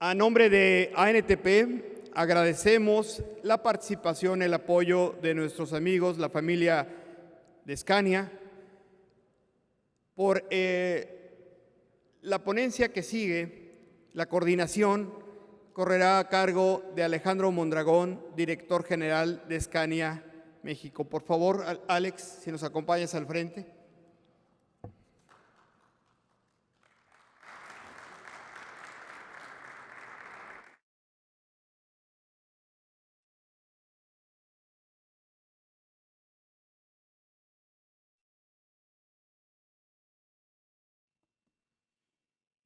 A nombre de ANTP, agradecemos la participación, el apoyo de nuestros amigos, la familia de Scania, por la ponencia que sigue. La coordinación correrá a cargo de Alejandro Mondragón, director general de Scania México. Por favor, Alex, si nos acompañas al frente.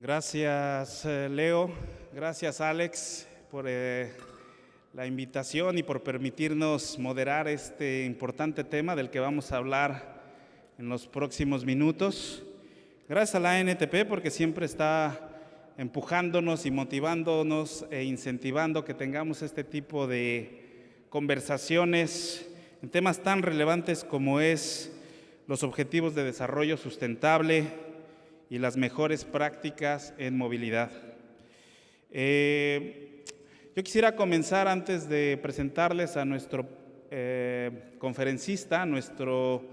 Gracias, Leo. Gracias, Alex, por la invitación y por permitirnos moderar este importante tema del que vamos a hablar en los próximos minutos. Gracias a la ANTP porque siempre está empujándonos y motivándonos e incentivando que tengamos este tipo de conversaciones en temas tan relevantes como es los objetivos de desarrollo sustentable y las mejores prácticas en movilidad. Yo quisiera comenzar antes de presentarles a nuestro conferencista, nuestro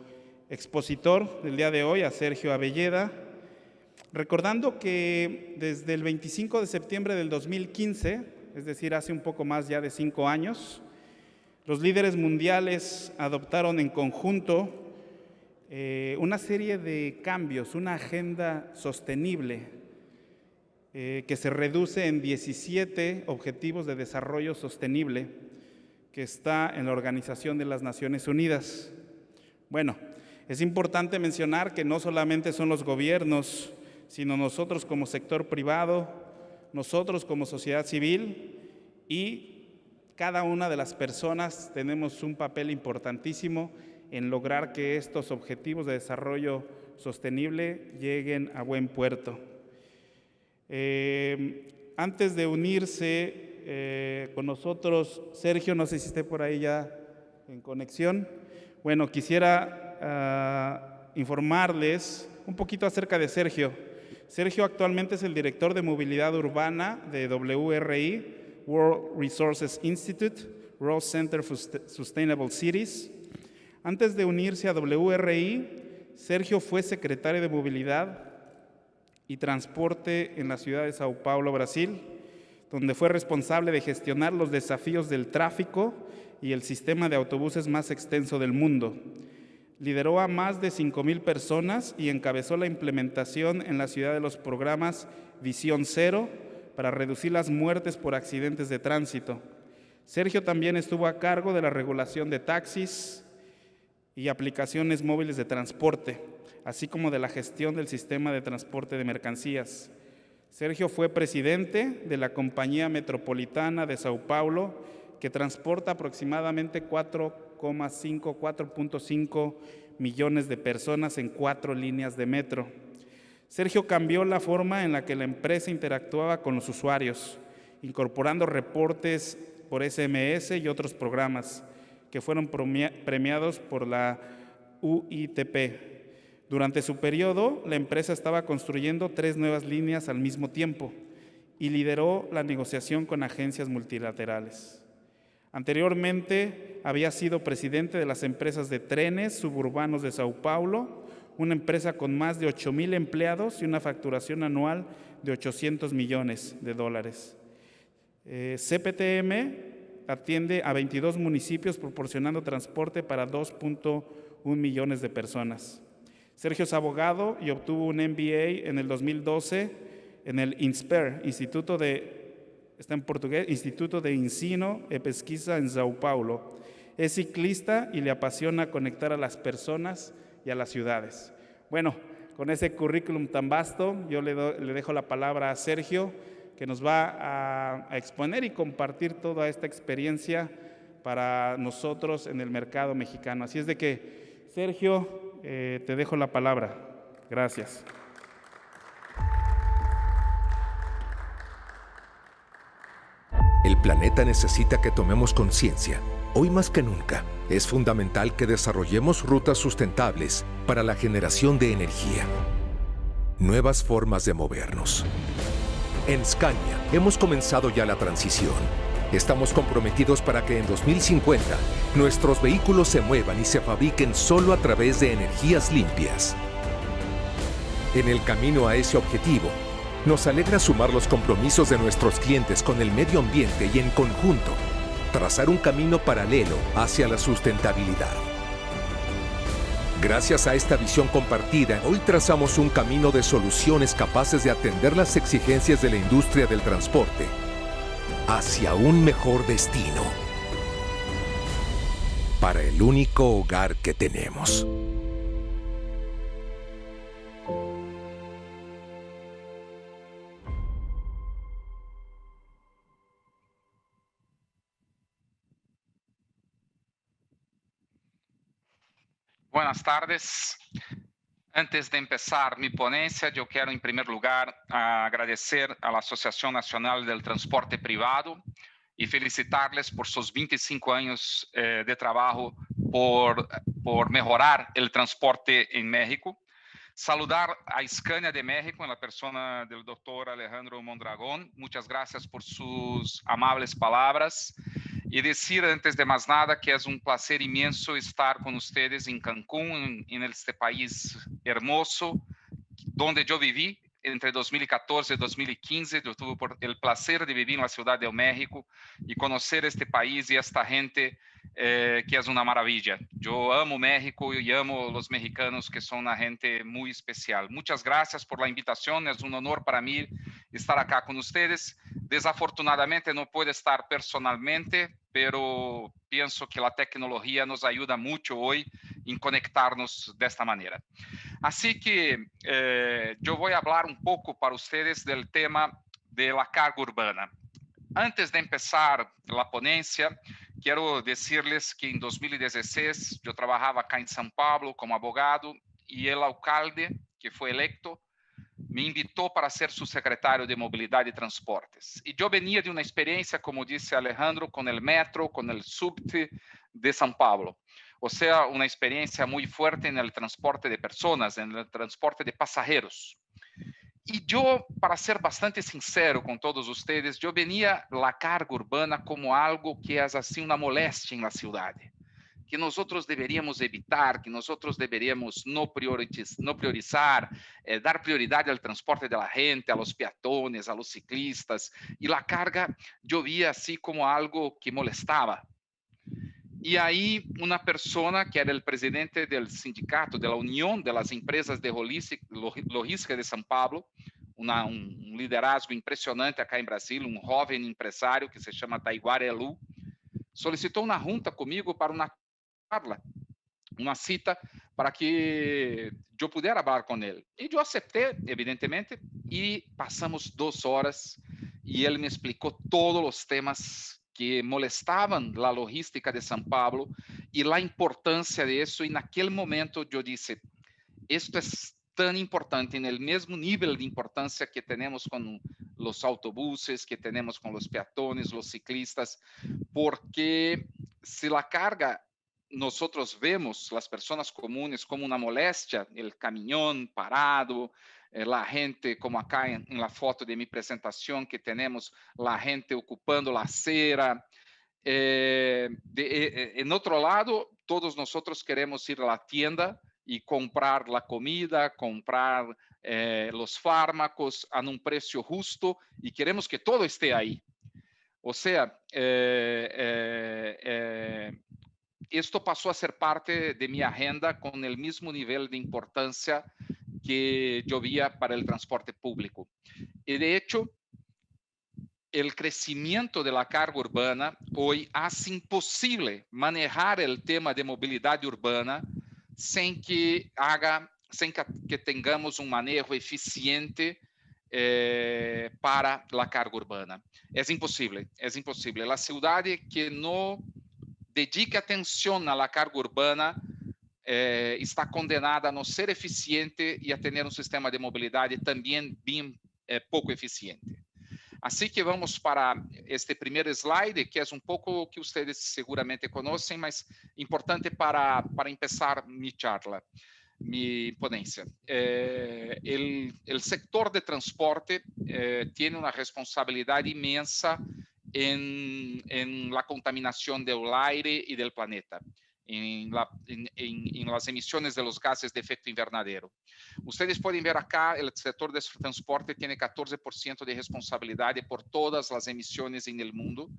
expositor del día de hoy, a Sergio Abelleda, recordando que desde el 25 de septiembre del 2015, es decir, hace un poco más ya de 5 años, los líderes mundiales adoptaron en conjunto una serie de cambios, una agenda sostenible que se reduce en 17 objetivos de desarrollo sostenible que está en la Organización de las Naciones Unidas. Bueno, es importante mencionar que no solamente son los gobiernos, sino nosotros como sector privado, nosotros como sociedad civil y cada una de las personas tenemos un papel importantísimo en lograr que estos objetivos de desarrollo sostenible lleguen a buen puerto. Antes de unirse con nosotros, Sergio, no sé si esté por ahí ya en conexión. Bueno, quisiera informarles un poquito acerca de Sergio. Sergio actualmente es el director de movilidad urbana de WRI, World Resources Institute, World Center for Sustainable Cities. Antes de unirse a WRI, Sergio fue secretario de Movilidad y Transporte en la ciudad de Sao Paulo, Brasil, donde fue responsable de gestionar los desafíos del tráfico y el sistema de autobuses más extenso del mundo. Lideró a más de 5,000 personas y encabezó la implementación en la ciudad de los programas Visión Cero para reducir las muertes por accidentes de tránsito. Sergio también estuvo a cargo de la regulación de taxis y aplicaciones móviles de transporte, así como de la gestión del sistema de transporte de mercancías. Sergio fue presidente de la Compañía Metropolitana de Sao Paulo, que transporta aproximadamente 4.5 millones de personas en 4 líneas de metro. Sergio cambió la forma en la que la empresa interactuaba con los usuarios, incorporando reportes por SMS y otros programas que fueron premiados por la UITP. Durante su periodo, la empresa estaba construyendo 3 nuevas líneas al mismo tiempo y lideró la negociación con agencias multilaterales. Anteriormente, había sido presidente de las empresas de trenes suburbanos de Sao Paulo, una empresa con más de 8,000 empleados y una facturación anual de $800 millones. CPTM atiende a 22 municipios proporcionando transporte para 2.1 millones de personas. Sergio es abogado y obtuvo un MBA en el 2012 en el INSPER, Instituto de Ensino e Pesquisa en Sao Paulo. Es ciclista y le apasiona conectar a las personas y a las ciudades. Bueno, con ese currículum tan vasto, yo le dejo la palabra a Sergio, que nos va a exponer y compartir toda esta experiencia para nosotros en el mercado mexicano. Así es de que, Sergio, te dejo la palabra. Gracias. El planeta necesita que tomemos conciencia. Hoy más que nunca, es fundamental que desarrollemos rutas sustentables para la generación de energía. Nuevas formas de movernos. En Scania hemos comenzado ya la transición. Estamos comprometidos para que en 2050 nuestros vehículos se muevan y se fabriquen solo a través de energías limpias. En el camino a ese objetivo, nos alegra sumar los compromisos de nuestros clientes con el medio ambiente y en conjunto, trazar un camino paralelo hacia la sustentabilidad. Gracias a esta visión compartida, hoy trazamos un camino de soluciones capaces de atender las exigencias de la industria del transporte hacia un mejor destino para el único hogar que tenemos. Buenas tardes. Antes de empezar mi ponencia, yo quiero en primer lugar agradecer a la Asociación Nacional del Transporte Privado y felicitarles por sus 25 años de trabajo por mejorar el transporte en México. Saludar a Scania de México en la persona del doctor Alejandro Mondragón. Muchas gracias por sus amables palabras. Y decir antes de más nada que es un placer inmenso estar con ustedes en Cancún, en este país hermoso, donde yo viví entre 2014 y 2015. Yo tuve el placer de vivir en la Ciudad de México y conocer este país y esta gente que es una maravilla. Yo amo México y amo los mexicanos, que son una gente muy especial. Muchas gracias por la invitación. Es un honor para mí estar acá con ustedes. Desafortunadamente no puedo estar personalmente, pero pienso que la tecnología nos ayuda mucho hoy en conectarnos de esta manera. Así que yo voy a hablar un poco para ustedes del tema de la carga urbana. Antes de empezar la ponencia, quiero decirles que en 2016 yo trabajaba acá en São Paulo como abogado y el alcalde que fue electo me invitó para ser su secretario de Movilidad y Transportes. Y yo venía de una experiencia, como dice Alejandro, con el metro, con el subte de São Paulo. O sea, una experiencia muy fuerte en el transporte de personas, en el transporte de pasajeros. Y yo, para ser bastante sincero con todos ustedes, yo venía la carga urbana como algo que es así una molestia en la ciudad, que nosotros deberíamos evitar, que nosotros deberíamos no priorizar, dar prioridad al transporte de la gente, a los peatones, a los ciclistas. Y la carga yo vi así como algo que molestaba. Y ahí una persona que era el presidente del sindicato, de la Unión de las Empresas de Logística de São Paulo, un liderazgo impresionante acá en Brasil, un joven empresario que se llama Taiguara Elu, solicitou una junta comigo para una cita para que yo pudiera hablar con él. Y yo acepté, evidentemente, y pasamos 2 horas y él me explicó todos los temas que molestaban la logística de São Paulo y la importancia de eso. Y en aquel momento yo dije, esto es tan importante, en el mismo nivel de importancia que tenemos con los autobuses, que tenemos con los peatones, los ciclistas, porque si la carga nosotros vemos las personas comunes como una molestia, el camión parado, la gente, como acá en la foto de mi presentación que tenemos, la gente ocupando la acera. En otro lado, todos nosotros queremos ir a la tienda y comprar la comida, comprar los fármacos a un precio justo y queremos que todo esté ahí. O sea, esto pasó a ser parte de mi agenda con el mismo nivel de importancia que yo veía para el transporte público. Y de hecho, el crecimiento de la carga urbana hoy hace imposible manejar el tema de movilidad urbana sin que tengamos un manejo eficiente para la carga urbana. Es imposible, es imposible. La ciudad que no dedique atención a la carga urbana está condenada a no ser eficiente y a tener un sistema de movilidad también bien poco eficiente. Así que vamos para este primer slide, que es un poco que ustedes seguramente conocen, mas importante para empezar mi charla. mi ponencia. El sector de transporte tiene una responsabilidad inmensa en la contaminación del aire y del planeta, en las emisiones de los gases de efecto invernadero. Ustedes pueden ver acá, el sector de transporte tiene 14% de responsabilidad por todas las emisiones en el mundo.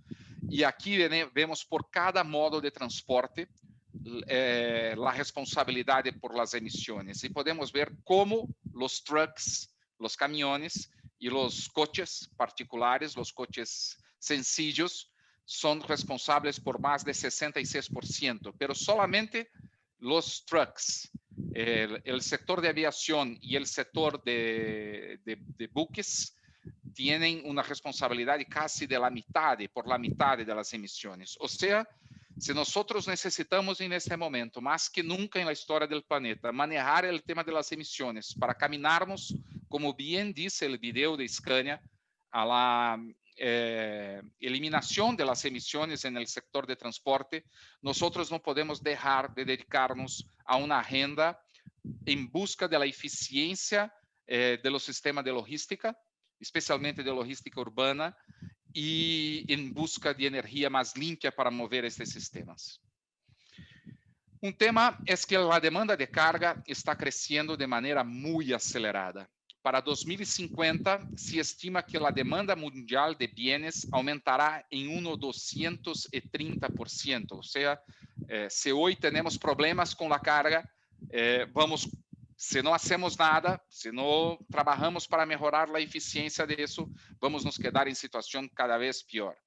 Y aquí vemos por cada modo de transporte la responsabilidad por las emisiones. Y podemos ver cómo los trucks, los camiones y los coches particulares, los coches sencillos, son responsables por más de 66%, pero solamente los trucks, el sector de aviación y el sector de buques tienen una responsabilidad casi de la mitad, por la mitad de las emisiones. O sea, si nosotros necesitamos en este momento, más que nunca en la historia del planeta, manejar el tema de las emisiones para caminarnos, como bien dice el video de Scania, a la eliminación de las emisiones en el sector de transporte, nosotros no podemos dejar de dedicarnos a una agenda en busca de la eficiencia de los sistemas de logística, especialmente de logística urbana, y en busca de energía más limpia para mover estos sistemas. Un tema es que la demanda de carga está creciendo de manera muy acelerada. Para 2050, se estima que la demanda mundial de bienes aumentará en un 230%. O sea, si hoy tenemos problemas con la carga, si no hacemos nada, si no trabajamos para mejorar la eficiencia de eso, vamos nos quedar en situación cada vez peor.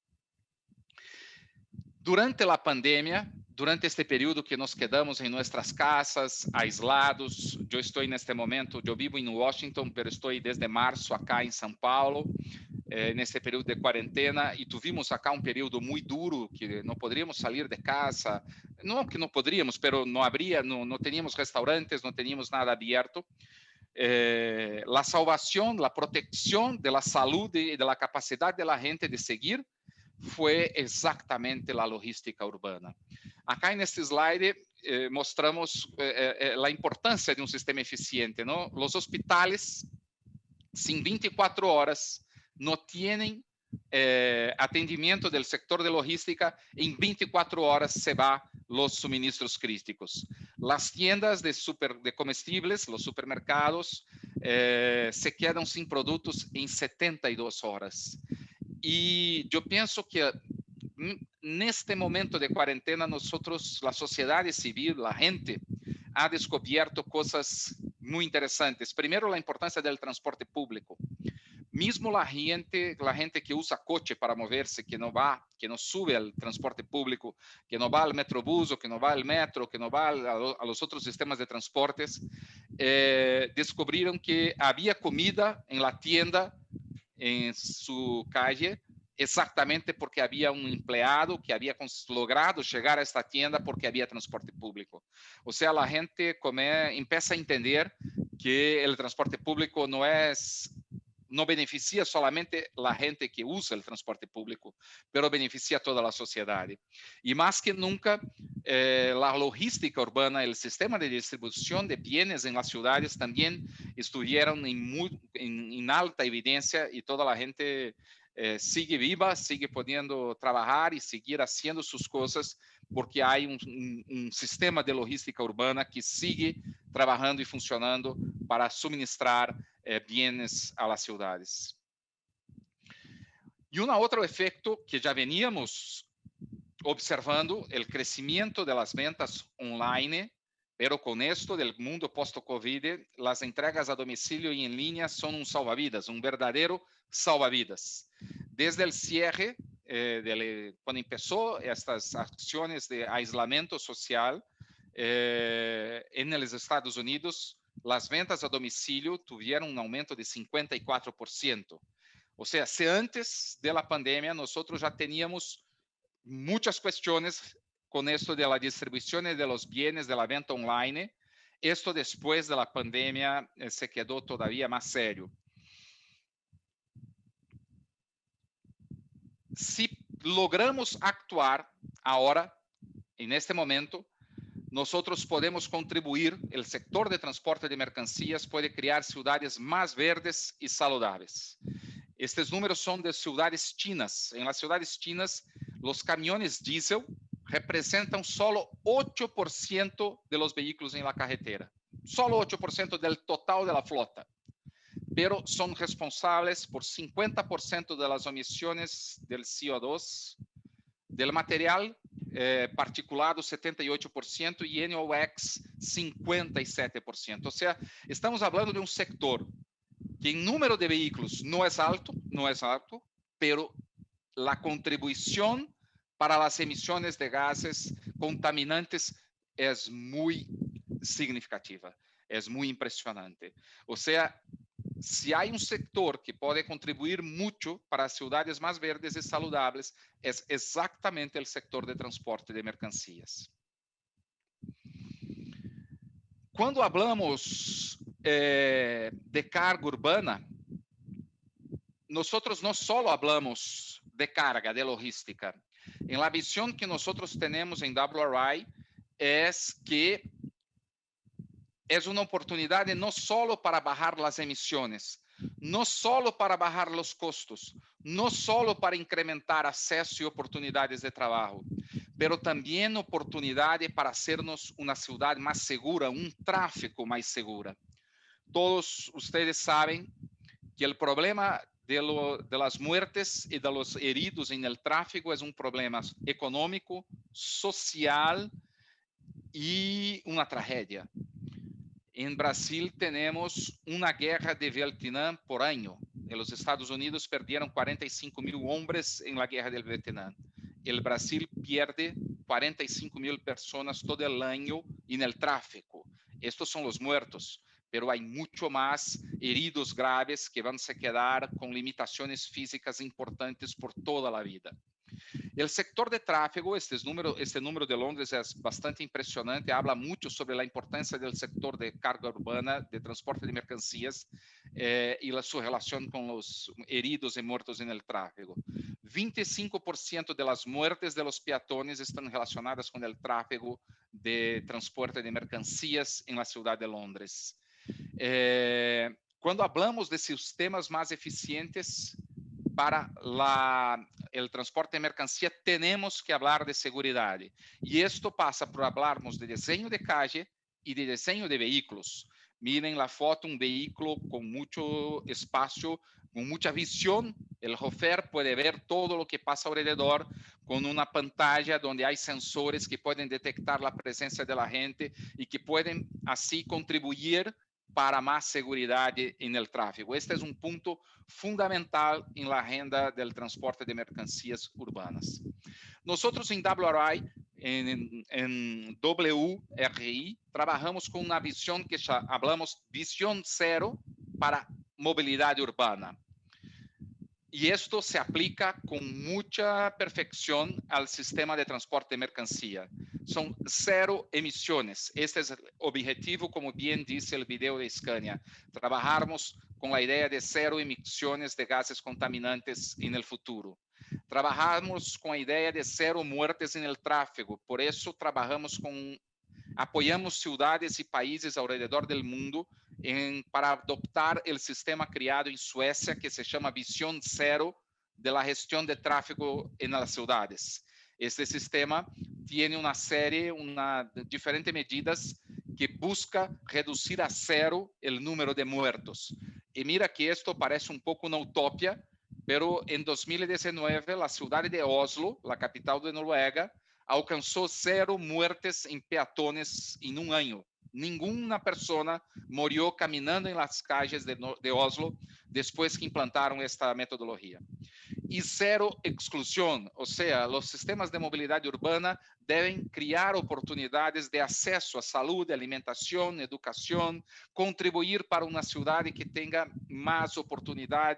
Durante la pandemia, durante este período que nos quedamos en nuestras casas, aislados, yo estoy en este momento, yo vivo en Washington, pero estoy desde marzo acá en São Paulo, en este período de cuarentena, y tuvimos acá un período muy duro, que no podríamos salir de casa, no que no podríamos, pero no teníamos restaurantes, no teníamos nada abierto. La salvación, la protección de la salud y de la capacidad de la gente de seguir fue exactamente la logística urbana. Acá en este slide mostramos la importancia de un sistema eficiente, ¿no? Los hospitales, sin 24 horas, no tienen atendimiento del sector de logística, en 24 horas se van los suministros críticos. Las tiendas de comestibles, los supermercados, se quedan sin productos en 72 horas. Y yo pienso que en este momento de cuarentena, nosotros, la sociedad civil, la gente, ha descubierto cosas muy interesantes. Primero, la importancia del transporte público. Mismo la gente que usa coche para moverse, que no sube al transporte público, que no va al metrobús, o que no va al metro, que no va a los otros sistemas de transportes, descubrieron que había comida en la tienda, en su calle, exactamente porque había un empleado que había logrado llegar a esta tienda porque había transporte público. O sea, la gente empieza a entender que el transporte público no beneficia solamente la gente que usa el transporte público, pero beneficia a toda la sociedad. Y más que nunca, la logística urbana, el sistema de distribución de bienes en las ciudades también estuvieron en alta evidencia, y toda la gente sigue viva, sigue pudiendo trabajar y seguir haciendo sus cosas, porque hay un sistema de logística urbana que sigue trabajando y funcionando para suministrar bienes a las ciudades. Y un otro efecto que ya veníamos observando, el crecimiento de las ventas online, pero con esto del mundo post-COVID, las entregas a domicilio y en línea son un salvavidas, un verdadero salvavidas. Desde el cierre, cuando empezó estas acciones de aislamiento social en los Estados Unidos, las ventas a domicilio tuvieron un aumento de 54%. O sea, si antes de la pandemia nosotros ya teníamos muchas cuestiones con esto de la distribución de los bienes de la venta online, esto después de la pandemia se quedó todavía más serio. Si logramos actuar ahora, en este momento, nosotros podemos contribuir, el sector de transporte de mercancías puede crear ciudades más verdes y saludables. Estos números son de ciudades chinas. En las ciudades chinas, los camiones diésel representan solo 8% de los vehículos en la carretera. Solo 8% del total de la flota. Pero son responsables por 50% de las emisiones del CO2, del material particulado 78% y NOx 57%. O sea, estamos hablando de un sector que en número de vehículos no es alto, pero la contribución para las emisiones de gases contaminantes es muy significativa, es muy impresionante. O sea, si hay un sector que puede contribuir mucho para ciudades más verdes y saludables, es exactamente el sector de transporte de mercancías. Cuando hablamos de carga urbana, nosotros no solo hablamos de carga, de logística. En la visión que nosotros tenemos en WRI es que es una oportunidad no solo para bajar las emisiones, no solo para bajar los costos, no solo para incrementar acceso y oportunidades de trabajo, pero también oportunidad para hacernos una ciudad más segura, un tráfico más segura. Todos ustedes saben que el problema de las muertes y de los heridos en el tráfico es un problema económico, social y una tragedia. En Brasil tenemos una guerra de Vietnam por año. En los Estados Unidos perdieron 45.000 hombres en la guerra del Vietnam. El Brasil pierde 45.000 personas todo el año en el tráfico. Estos son los muertos, pero hay mucho más heridos graves que van a quedar con limitaciones físicas importantes por toda la vida. El sector de tráfego, este número de Londres es bastante impresionante, habla mucho sobre la importancia del sector de carga urbana, de transporte de mercancías y su relación con los heridos y muertos en el tráfego. 25% de las muertes de los peatones están relacionadas con el tráfego de transporte de mercancías en la ciudad de Londres. Cuando hablamos de sistemas más eficientes para el transporte de mercancía, tenemos que hablar de seguridad. Y esto pasa por hablarmos de diseño de calle y de diseño de vehículos. Miren la foto, un vehículo con mucho espacio, con mucha visión. El chofer puede ver todo lo que pasa alrededor con una pantalla donde hay sensores que pueden detectar la presencia de la gente y que pueden así contribuir para más seguridad en el tráfico. Este es un punto fundamental en la agenda del transporte de mercancías urbanas. Nosotros en WRI, en WRI, trabajamos con una visión que hablamos visión cero para movilidad urbana. Y esto se aplica con mucha perfección al sistema de transporte de mercancía. Son cero emisiones. Este es el objetivo, como bien dice el video de Scania. Trabajamos con la idea de cero emisiones de gases contaminantes en el futuro. Trabajamos con la idea de cero muertes en el tráfico. Por eso apoyamos ciudades y países alrededor del mundo para adoptar el sistema creado en Suecia que se llama Visión Cero de la gestión de tráfico en las ciudades. Este sistema tiene una serie, diferentes medidas que busca reducir a cero el número de muertos. Y mira que esto parece un poco una utopia, pero en 2019 la ciudad de Oslo, la capital de Noruega, alcanzó cero muertes en peatones en un año. Ninguna persona murió caminando en las calles de Oslo después que implantaron esta metodología. Y cero exclusión, o sea, los sistemas de movilidad urbana deben crear oportunidades de acceso a salud, alimentación, educación, contribuir para una ciudad que tenga más oportunidad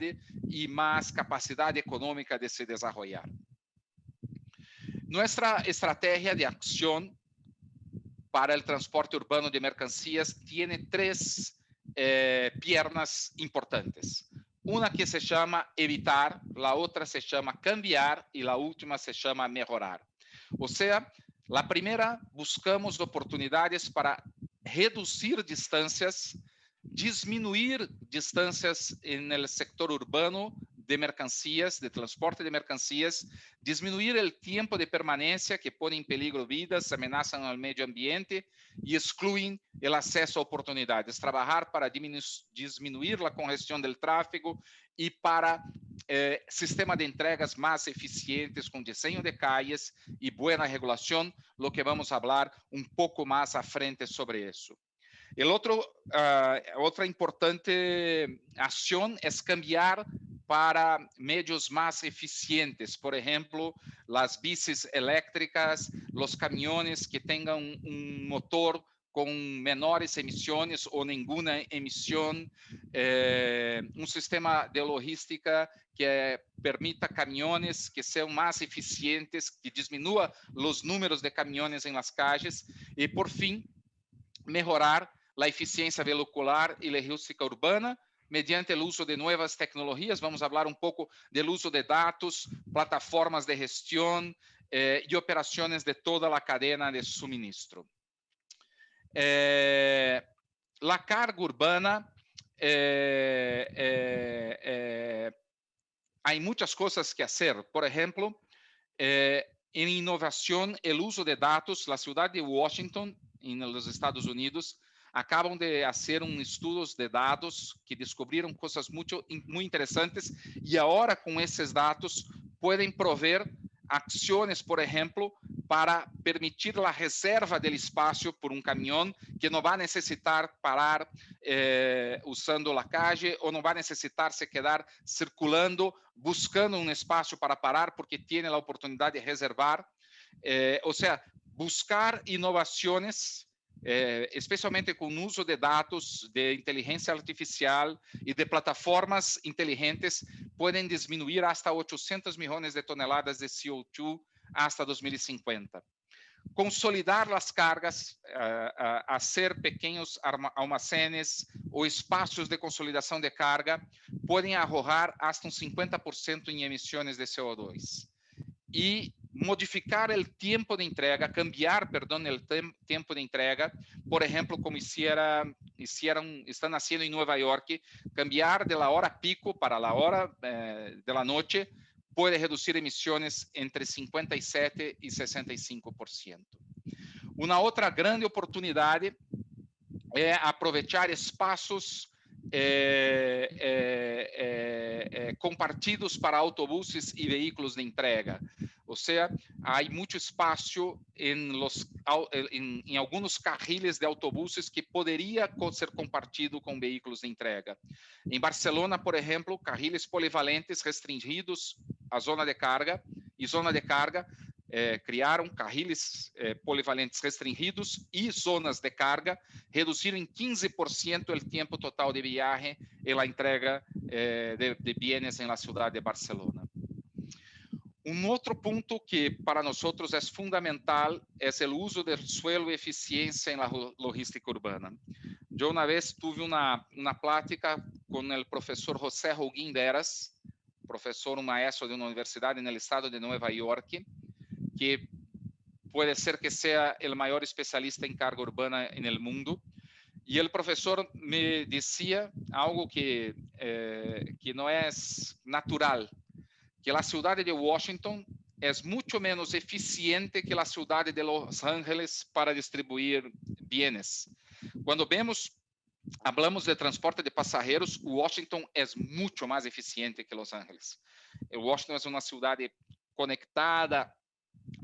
y más capacidad económica de se desarrollar. Nuestra estrategia de acción para el transporte urbano de mercancías tiene tres piernas importantes. Una que se llama evitar, la otra se llama cambiar y la última se llama mejorar. O sea, La primera, buscamos oportunidades para reducir distâncias, disminuir distâncias no sector urbano de mercancías, de transporte de mercancías, disminuir el tempo de permanência que põe em peligro vidas, ameaçam ao meio ambiente e excluem o acesso a oportunidades. Trabalhar para disminuir a congestão do tráfego e para sistema de entregas mais eficientes com desenho de calles e boa regulação, lo que vamos falar pouco mais à frente sobre isso. Outra importante ação é cambiar para meios mais eficientes, por exemplo, as bicis elétricas, os caminhões que tenham motor com menores emissões ou nenhuma emissão, sistema de logística que permita caminhões que sejam mais eficientes, que diminua os números de caminhões em las calles e, por fim, melhorar a eficiência vehicular e logística urbana mediante o uso de novas tecnologias. Vamos falar pouco do uso de dados, plataformas de gestão e operações de toda a cadeia de suministro. A carga urbana, há muitas coisas que fazer. Por exemplo, em inovação, o uso de dados. A cidade de Washington, nos Estados Unidos, acabam de fazer estudos de dados que descobriram coisas muito interessantes e agora com esses dados podem prover ações, por exemplo, para permitir a reserva do espaço por caminhão que não vai necessitar parar usando a calle ou não vai necessitar se quedar circulando, buscando espaço para parar porque tem a oportunidade de reservar. Ou seja, buscar inovações, especialmente com o uso de dados, de inteligência artificial e de plataformas inteligentes, podem diminuir hasta 800 milhões de toneladas de CO2 hasta 2050. Consolidar as cargas, fazer pequenos almacenes ou espaços de consolidação de carga, podem arrojar hasta 50% em emissões de CO2. E modificar o tempo de entrega, cambiar, perdão, o tempo de entrega, por exemplo, como estão fazendo em Nova York, cambiar de la hora pico para la hora de la noche, pode reduzir emissões entre 57% e 65%. Uma outra grande oportunidade é aproveitar espaços compartidos para autobuses e veículos de entrega. Ou seja, há muito espaço em alguns carriles de autobuses que poderia ser compartido com veículos de entrega. Em Barcelona, por exemplo, carriles polivalentes restringidos à zona de carga e zona de carga criaram carriles polivalentes restringidos e zonas de carga, reduziram em 15% o tempo total de viagem e a entrega de bienes na cidade de Barcelona. Outro ponto que para nós é fundamental é o uso do suelo e eficiência na logística urbana. Eu uma vez tive uma plática com o professor José Holguín Deras, professor maestro de uma universidade no estado de Nova York, que pode ser que seja o maior especialista em carga urbana no mundo. E o professor me dizia algo que não é natural, que a cidade de Washington é muito menos eficiente que a cidade de Los Angeles para distribuir bienes. Quando hablamos de transporte de passageiros, Washington é muito mais eficiente que Los Angeles. Washington é uma cidade conectada,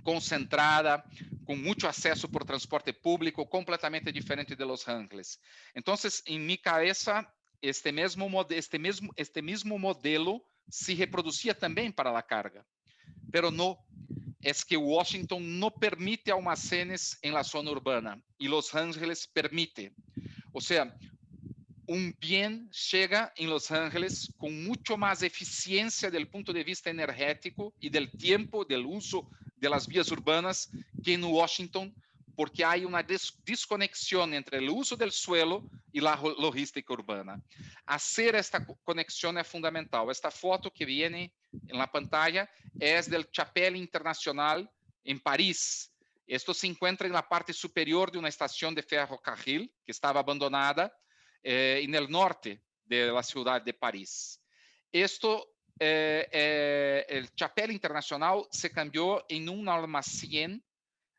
concentrada, com muito acesso por transporte público, completamente diferente de Los Angeles. Então, em minha cabeça, este mesmo modelo se reproduzia também para a carga, pero não. É que Washington não permite almacenes em la zona urbana e Los Angeles permite. Ou seja, bem chega em Los Angeles com muito mais eficiência do ponto de vista energético e do tempo, do uso das vias urbanas que em Washington, porque há uma desconexão entre o uso do suelo e a logística urbana. Fazer esta conexão é fundamental. Esta foto que vem na pantalla é do Chapelle Internacional em Paris. Esto se encuentra en la parte superior de una estación de ferrocarril que estaba abandonada en el norte de la ciudad de París. Esto, el Chapelle Internacional se cambió en un almacén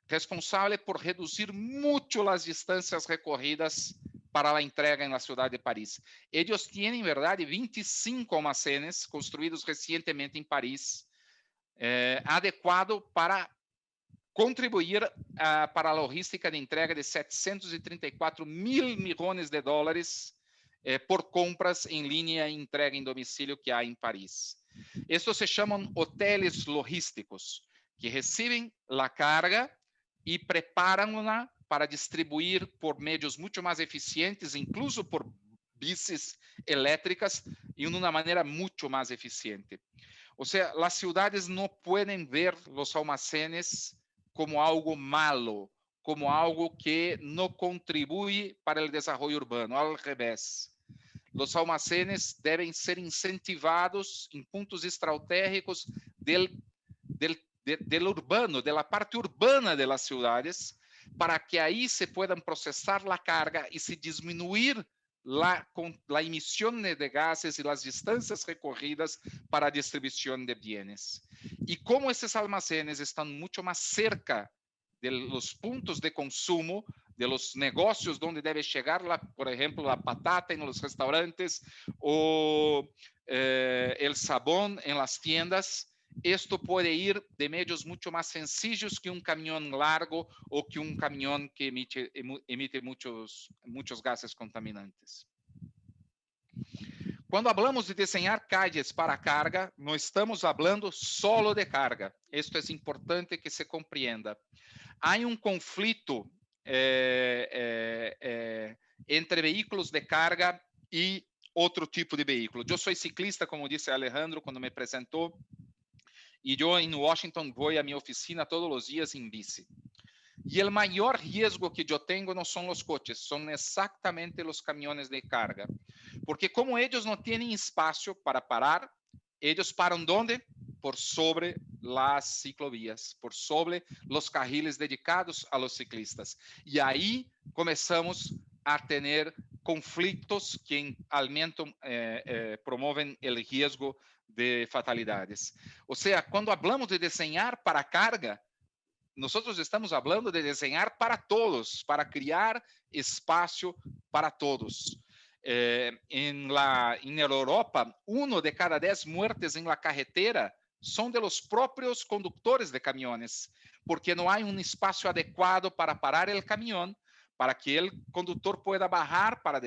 responsable por reducir mucho las distancias recorridas para la entrega en la ciudad de París. Ellos tienen, ¿verdad?, 25 almacenes construidos recientemente en París, adecuado para contribuir para la logística de entrega de 734 mil millones de dólares por compras en línea e entrega en domicilio que hay en París. Estos se llaman hoteles logísticos, que reciben la carga y preparan-la para distribuir por medios mucho más eficientes, incluso por bicis eléctricas, y de una manera mucho más eficiente. O sea, las ciudades no pueden ver los almacenes como algo malo, como algo que no contribuye para el desarrollo urbano, al revés. Los almacenes deben ser incentivados en puntos estratégicos del urbano, de la parte urbana de las ciudades, para que ahí se puedan procesar la carga y se disminuir la emisión de gases y las distancias recorridas para distribución de bienes. Y como estos almacenes están mucho más cerca de los puntos de consumo, de los negocios donde debe llegar, por ejemplo, la patata en los restaurantes o el sabón en las tiendas, esto puede ir de medios mucho más sencillos que un camión largo o que un camión que emite muchos gases contaminantes. Cuando hablamos de diseñar calles para carga, no estamos hablando solo de carga. Esto es importante que se comprenda. Hay un conflicto entre vehículos de carga y otro tipo de vehículo. Yo soy ciclista, como dice Alejandro cuando me presentó, y yo en Washington voy a mi oficina todos los días en bici. Y el mayor riesgo que yo tengo no son los coches, son exactamente los camiones de carga. Porque como ellos no tienen espacio para parar, ellos paran ¿dónde? Por sobre las ciclovías, por sobre los carriles dedicados a los ciclistas. Y ahí comenzamos a tener conflictos que promueven el riesgo de fatalidades. O sea, cuando hablamos de diseñar para carga, nosotros estamos hablando de diseñar para todos, para crear espacio para todos. En Europa, 1 de cada 10 muertes en la carretera son de los propios conductores de camiones, porque no hay un espacio adecuado para parar el camión, para que el conductor pueda bajar para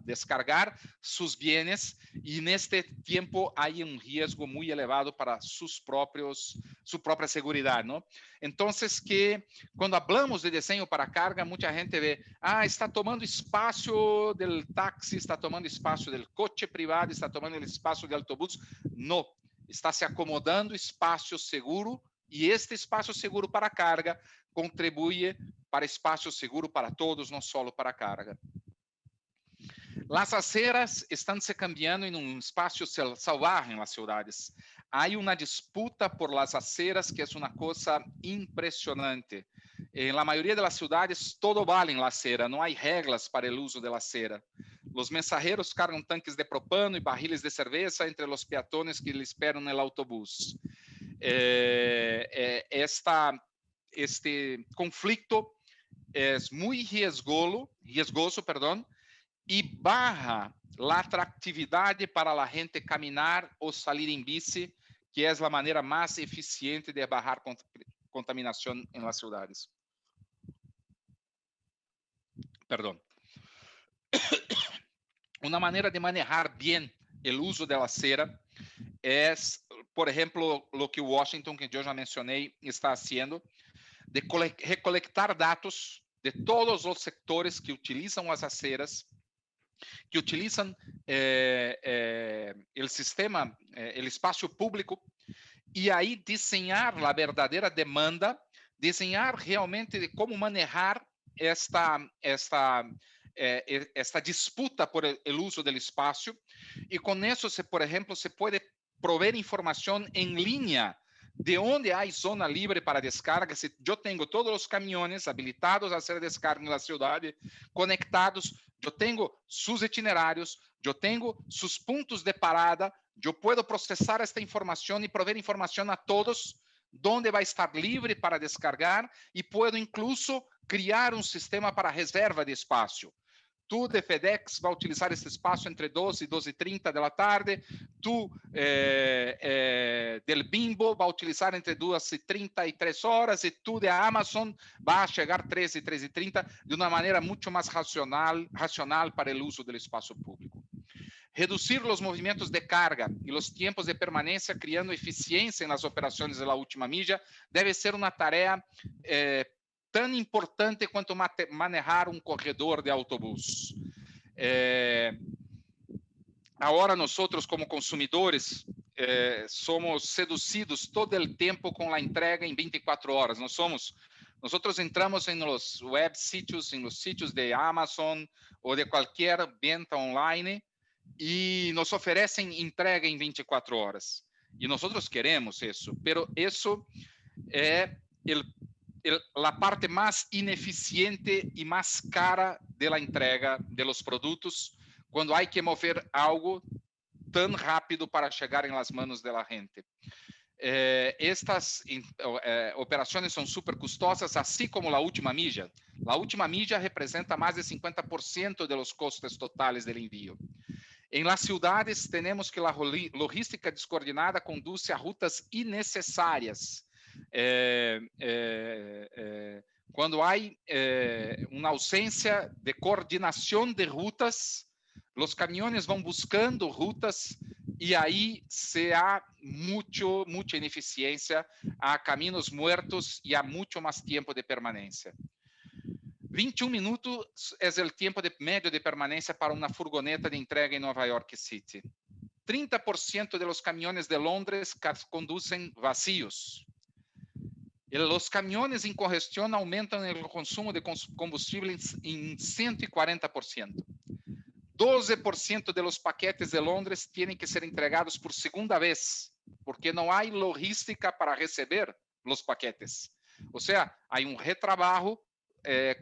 descargar sus bienes, y en este tiempo hay un riesgo muy elevado para su propia seguridad, ¿no? Entonces, que cuando hablamos de diseño para carga, mucha gente ve, está tomando espacio del taxi, está tomando espacio del coche privado, está tomando el espacio del autobús. No, está se acomodando espacio seguro, y este espacio seguro para carga contribuye para espacio seguro para todos, no solo para carga. Las aceras están se cambiando en un espacio salvaje en las ciudades. Hay una disputa por las aceras que es una cosa impresionante. En la mayoría de las ciudades todo vale en la acera, no hay reglas para el uso de la acera. Los mensajeros cargan tanques de propano y barriles de cerveza entre los peatones que le esperan en el autobús. Este conflicto es muy riesgoso, y baja la atractividad para la gente caminar o salir en bici, que es la manera más eficiente de bajar contaminación en las ciudades. Perdón. Una manera de manejar bien el uso de la acera es, por ejemplo, lo que Washington, que yo ya mencioné, está haciendo, de recolectar datos de todos los sectores que utilizan las aceras, que utilizan el sistema, el espacio público, y ahí diseñar la verdadera demanda, diseñar realmente de cómo manejar esta disputa por el uso del espacio, y con eso, por ejemplo, se puede proveer información en línea de onde há zona livre para descarga, se eu tenho todos os caminhões habilitados a ser descarga na cidade, conectados, eu tenho seus itinerários, eu tenho seus pontos de parada, eu posso processar esta informação e prover informação a todos, onde vai estar livre para descargar, e posso incluso criar um sistema para reserva de espaço. Tu, de FedEx, vai utilizar esse espaço entre 12 e 12h30 da tarde. Tu, del Bimbo, vai utilizar entre 2h30 e 3h. E tu, de Amazon, vai chegar 13 e 13h30 de uma maneira muito mais racional para o uso do espaço público. Reduzir os movimentos de carga e os tempos de permanência, criando eficiência nas operações da última milha, deve ser uma tarefa tão importante quanto manejar um corredor de autobús. Agora, nós, como consumidores, somos seduzidos todo o tempo com a entrega em 24 horas. Nós entramos em los web sítios, em los sítios de Amazon ou de qualquer venda online e nos oferecem entrega em 24 horas. E nós queremos isso, mas isso é a parte mais ineficiente e mais cara da entrega de los produtos, quando há que mover algo tão rápido para chegar nas mãos da gente. Estas operações são super custosas, assim como a última milha. A última milha representa mais de 50% dos custos totais do envio. Em las cidades, temos que a logística descoordenada conduz a rutas innecessárias. Quando há uma ausência de coordenação de rutas, os caminhões vão buscando rutas e aí se há muita ineficiência, há caminhos muertos e há muito mais tempo de permanência. 21 minutos é o tempo médio de permanência para uma furgoneta de entrega em Nova York City. 30% dos caminhões de Londres conduzem vazios. Os caminhões em congestão aumentam o consumo de combustível em 140%. 12% dos paquetes de Londres têm que ser entregados por segunda vez, porque não há logística para receber os paquetes. Ou seja, há retrabalho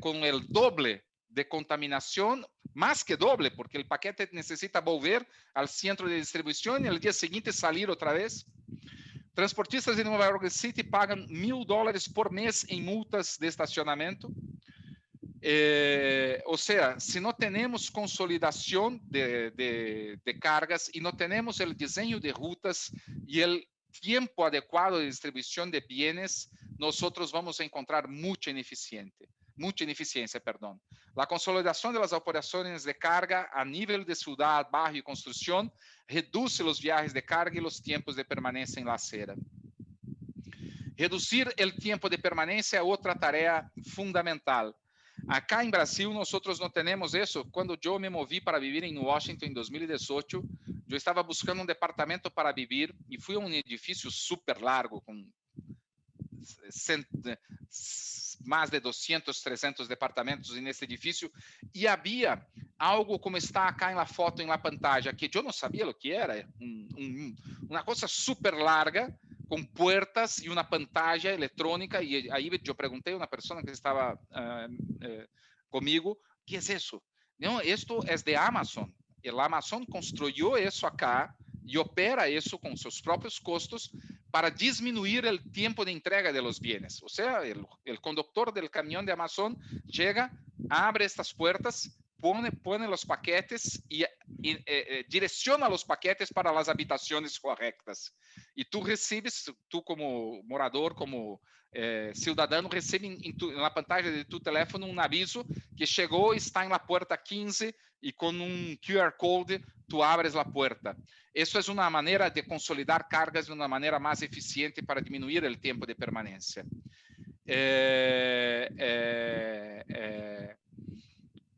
com o doble de contaminação, mais que doble, porque o paquete necessita volver ao centro de distribuição e no dia seguinte sair outra vez. Transportistas de Nova York City pagam $1.000 por mês em multas de estacionamento. Ou seja, se não temos consolidação de cargas e não temos o desenho de rutas e o tempo adequado de distribuição de bienes, nós vamos encontrar muita ineficiência. A consolidação das operações de carga a nível de cidade, bairro e construção reduz os viagens de carga e os tempos de permanência em la acera. Reduzir o tempo de permanência é outra tarefa fundamental. Acá em Brasil, nós não temos isso. Quando eu me movi para viver em Washington em 2018, eu estava buscando um departamento para viver e fui a um edifício super largo, com mais de 200, 300 departamentos nesse edifício, e havia algo como está acá na foto, em la pantalla, que eu não sabia o que era, uma coisa super larga, com portas e uma pantalla eletrônica, e aí eu perguntei a uma pessoa que estava comigo, que é isso? Não, isto é de Amazon. A Amazon construiu isso acá e opera isso com seus próprios custos para diminuir o tempo de entrega de los bienes. Ou seja, o condutor do caminhão de Amazon chega, abre estas puertas, põe os paquetes e direciona os paquetes para as habitações corretas. E tu recebes, tu como morador, como cidadão, recebe na pantalla de tu telefone um aviso que chegou, está na porta 15 e com um QR Code tu abres a porta. Isso é uma maneira de consolidar cargas de uma maneira mais eficiente para diminuir o tempo de permanência.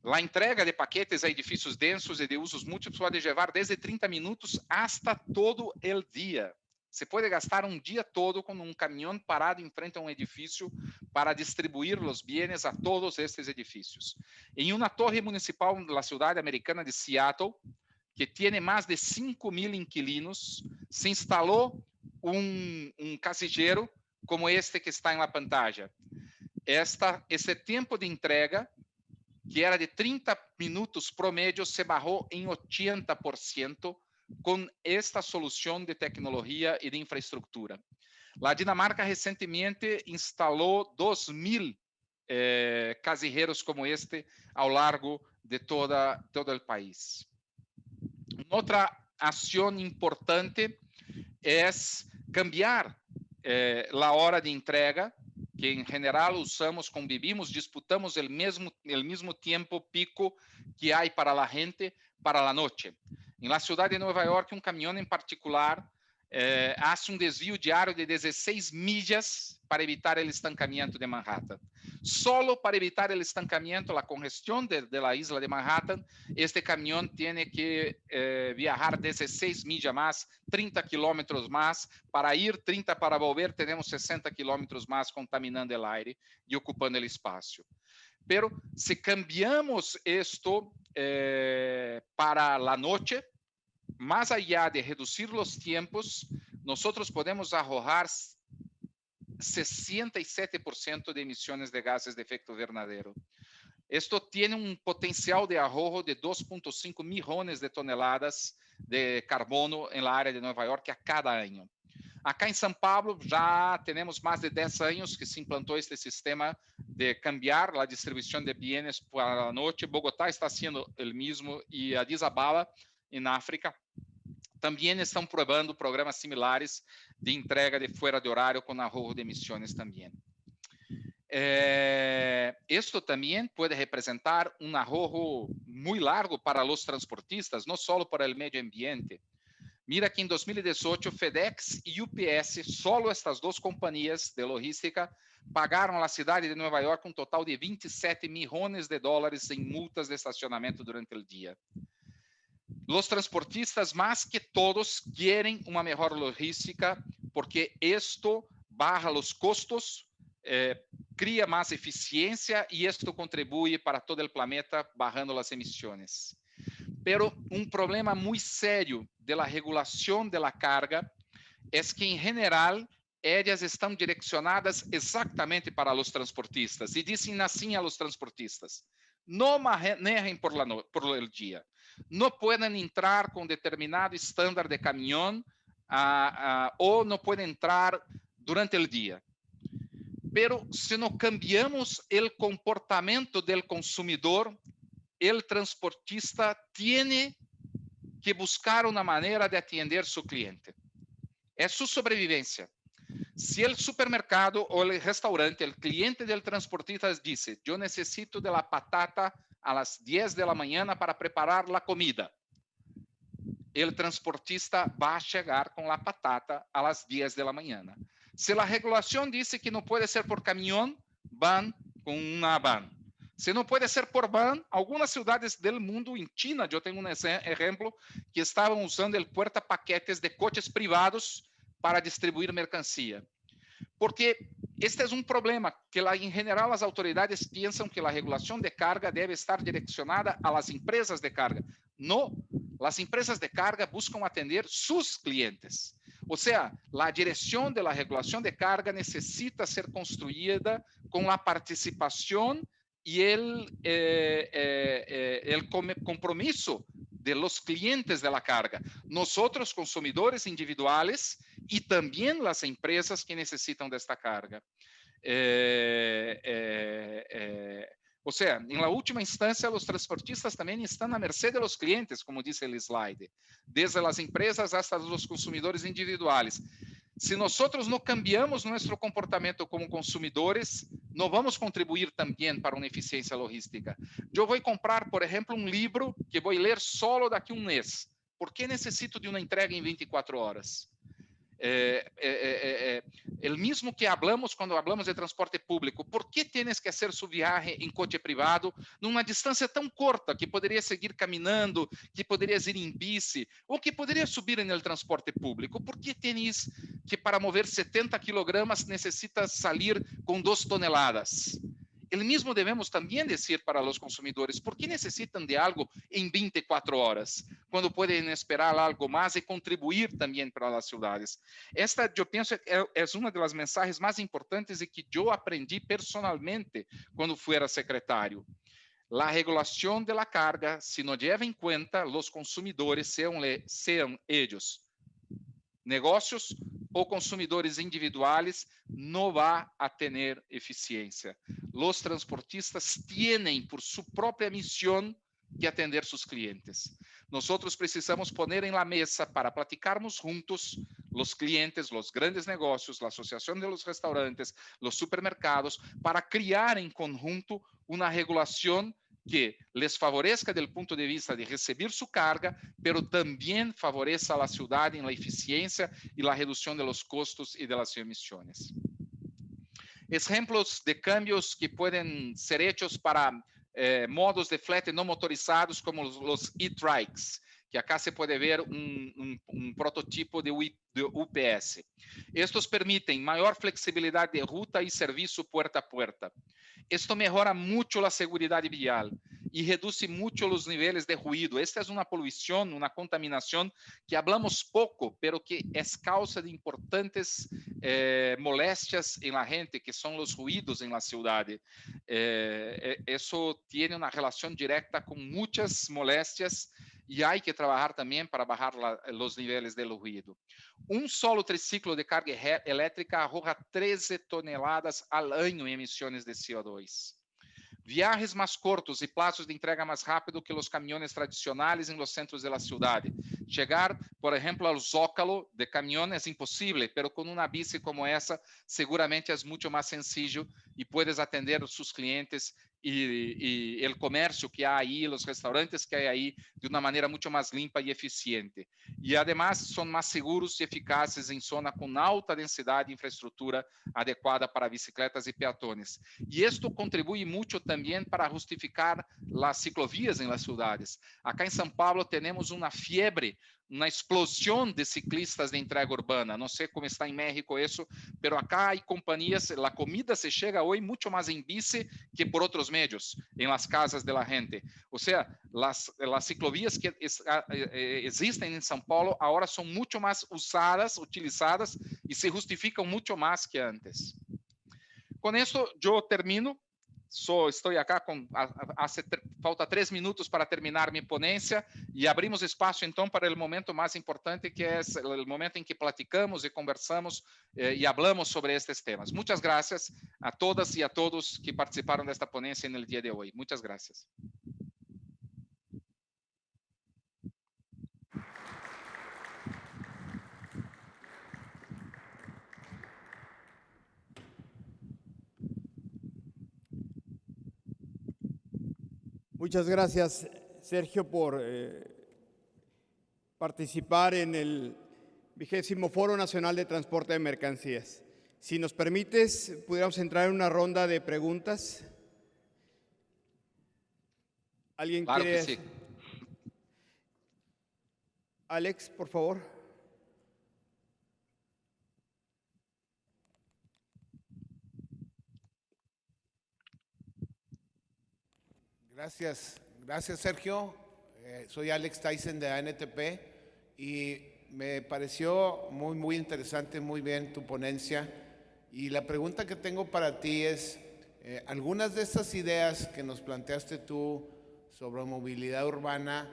A entrega de paquetes a edifícios densos e de usos múltiplos pode levar desde 30 minutos hasta todo o dia. Você pode gastar um dia todo com um caminhão parado em frente a um edifício para distribuir os bienes a todos estes edifícios. Em uma torre municipal da cidade americana de Seattle, que tem mais de 5.000 inquilinos, se instalou um casillero como este que está na pantalla. Esse tempo de entrega, que era de 30 minutos promédio, se bajou em 80% com esta solução de tecnologia e de infraestrutura. A Dinamarca recentemente instalou 2.000 casilleros como este ao largo de todo o país. Outra ação importante é cambiar a hora de entrega, que em geral usamos, convivimos, disputamos o mesmo tempo pico que há para a gente para a noite. Em la cidade de Nova York, caminhão em particular hace desvio diário de 16 milhas para evitar o estancamento de Manhattan. Solo para evitar o estancamento, a congestão da isla de Manhattan, este caminhão tem que viajar 16 milhas mais, 30 quilômetros mais, para ir, 30 para volver, temos 60 quilômetros mais contaminando o ar e ocupando o espaço. Pero se cambiamos isto para a noite, mais allá de reduzir os tempos, nós podemos arrojar 67% de emissões de gases de efeito verdadeiro. Isto tem potencial de ahorro de 2,5 milhões de toneladas de carbono na área de Nova York a cada ano. Acá em São Paulo já temos mais de 10 anos que se implantou este sistema de cambiar a distribuição de bienes para a noite. Bogotá está sendo o mesmo e Addis Ababa, em África, também estão provando programas similares de entrega de fora de horário com ahorro de emissões também. Isto também pode representar ahorro muito largo para os transportistas, não só para o meio ambiente. Mira que em 2018, FedEx e UPS, solo estas duas companhias de logística, pagaram à cidade de Nova York total de 27 milhões de dólares em multas de estacionamento durante o dia. Os transportistas, mais que todos, querem uma melhor logística, porque isto baja os custos, cria mais eficiência e isto contribui para todo o planeta, bajando as emissões. Pero problema muito sério da regulação da carga é que, em geral, elas estão direcionadas exatamente para os transportistas e dizem assim a los transportistas: não manejem por el dia. Não podem entrar com determinado estándar de caminhão ou não podem entrar durante o dia. Pero se não cambiamos o comportamento do consumidor, o transportista tem que buscar uma maneira de atender seu cliente. É sua sobrevivência. Se o supermercado ou o restaurante, o cliente do transportista diz: eu necessito de la patata a las 10 de la mañana para preparar la comida. O transportista vai chegar com a patata a las 10 de la mañana. Se a regulação diz que não pode ser por caminhão, van com uma van. Se não pode ser por van, algumas cidades do mundo, em China, eu tenho exemplo, que estavam usando o porta-paquetes de coches privados para distribuir mercancia. Porque este é problema, que em geral as autoridades pensam que a regulação de carga deve estar direcionada às empresas de carga. Não, as empresas de carga buscam atender seus clientes. Ou seja, a direção da regulação de carga necessita ser construída com a participação e o compromisso de los clientes de la carga, nosotros consumidores individuales y también las empresas que necesitan de esta carga. O sea, en la última instancia, los transportistas también están a merced de los clientes, como dice el slide, desde las empresas hasta los consumidores individuales. Se nosotros não cambiamos nosso comportamento como consumidores, não vamos contribuir também para uma eficiência logística. Eu vou comprar, por exemplo, livro que vou ler solo daqui a mês. Por que necessito de uma entrega em 24 horas? O mesmo que hablamos quando hablamos de transporte público. Por que tienes que hacer su viaje em coche privado numa distância tão curta que poderia seguir caminhando, que poderias ir em bici, ou que poderia subir no transporte público? Por que tienes que para mover 70 quilogramas necessitas sair com 2 toneladas? El mismo debemos también decir para los consumidores, ¿por qué necesitan de algo en 24 horas? Cuando pueden esperar algo más y contribuir también para las ciudades. Esta, yo pienso, es una de las mensajes más importantes y que yo aprendí personalmente cuando fuera secretario. La regulación de la carga, si no lleva en cuenta los consumidores, sean ellos negocios o consumidores individuales, no va a tener eficiencia. Los transportistas tienen por su propia misión que atender sus clientes. Nosotros precisamos poner en la mesa para platicarmos juntos los clientes, los grandes negocios, la asociación de los restaurantes, los supermercados, para crear en conjunto una regulación que les favorezca desde el punto de vista de recibir su carga, pero también favorezca a la ciudad en la eficiencia y la reducción de los costos y de las emisiones. Ejemplos de cambios que pueden ser hechos para modos de flete no motorizados como los e-trikes, que acá se puede ver un prototipo de UPS. Estos permiten mayor flexibilidad de ruta y servicio puerta a puerta. Esto mejora mucho la seguridad vial y reduce mucho los niveles de ruido. Esta es una polución, una contaminación que hablamos poco, pero que es causa de importantes molestias en la gente, que son los ruidos en la ciudad. Eso tiene una relación directa con muchas molestias y hay que trabajar también para bajar los niveles del ruido. Un solo triciclo de carga eléctrica arroja 13 toneladas al año en emisiones de CO2. Viajes más cortos y plazos de entrega más rápido que los camiones tradicionales en los centros de la ciudad. Llegar, por ejemplo, al Zócalo de camión es imposible, pero con una bici como esa seguramente es mucho más sencillo y puedes atender a sus clientes y el comercio que hay ahí, los restaurantes que hay ahí, de una manera mucho más limpa y eficiente. Y además son más seguros y eficaces en zona con alta densidad de infraestructura adecuada para bicicletas y peatones. Y esto contribuye mucho también para justificar las ciclovías en las ciudades. Acá en São Paulo tenemos una fiebre, una explosión de ciclistas de entrega urbana. No sé cómo está en México eso, pero acá hay compañías, la comida se llega hoy mucho más en bici que por otros medios, en las casas de la gente. O sea, las ciclovías que existen en São Paulo ahora son mucho más usadas, utilizadas y se justifican mucho más que antes. Con esto yo termino. Estoy acá falta 3 minutos para terminar mi ponencia y abrimos espacio entonces para el momento más importante, que es el momento en que platicamos y conversamos y hablamos sobre estos temas. Muchas gracias a todas y a todos que participaron de esta ponencia en el día de hoy. Muchas gracias. Muchas gracias, Sergio, por participar en el 20º Foro Nacional de Transporte de Mercancías. Si nos permites, pudiéramos entrar en una ronda de preguntas. ¿Alguien Claro quiere? que sí. Alex, por favor. Gracias Sergio. Soy Alex Tyson de ANTP y me pareció muy interesante, muy bien tu ponencia. Y la pregunta que tengo para ti es, algunas de estas ideas que nos planteaste tú sobre movilidad urbana,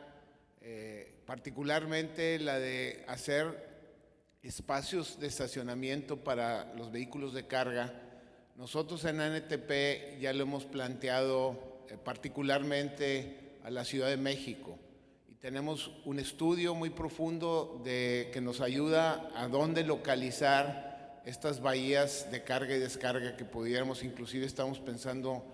particularmente la de hacer espacios de estacionamiento para los vehículos de carga, nosotros en ANTP ya lo hemos planteado particularmente a la Ciudad de México. Y tenemos un estudio muy profundo que nos ayuda a dónde localizar estas bahías de carga y descarga que pudiéramos, inclusive estamos pensando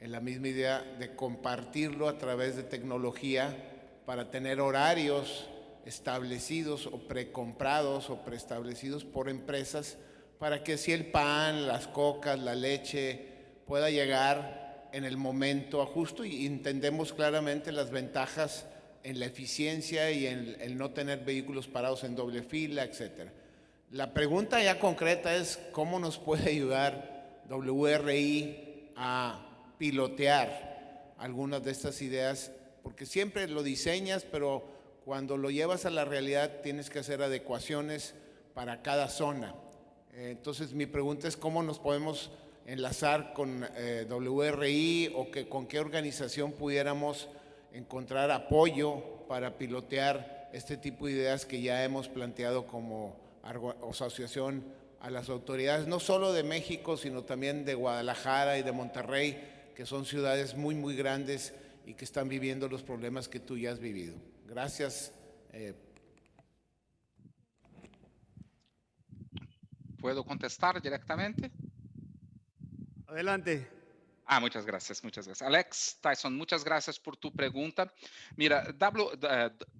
en la misma idea de compartirlo a través de tecnología para tener horarios establecidos o precomprados o preestablecidos por empresas para que si el pan, las cocas, la leche pueda llegar en el momento justo, y entendemos claramente las ventajas en la eficiencia y en el no tener vehículos parados en doble fila, etc. La pregunta ya concreta es, ¿cómo nos puede ayudar WRI a pilotear algunas de estas ideas, porque siempre lo diseñas, pero cuando lo llevas a la realidad tienes que hacer adecuaciones para cada zona. Entonces mi pregunta es cómo nos podemos enlazar con WRI o con qué organización pudiéramos encontrar apoyo para pilotear este tipo de ideas que ya hemos planteado como asociación a las autoridades, no solo de México, sino también de Guadalajara y de Monterrey, que son ciudades muy, muy grandes y que están viviendo los problemas que tú ya has vivido. Gracias. ¿Puedo contestar directamente? Adelante. Muchas gracias, muchas gracias. Alex, Tyson, muchas gracias por tu pregunta. Mira,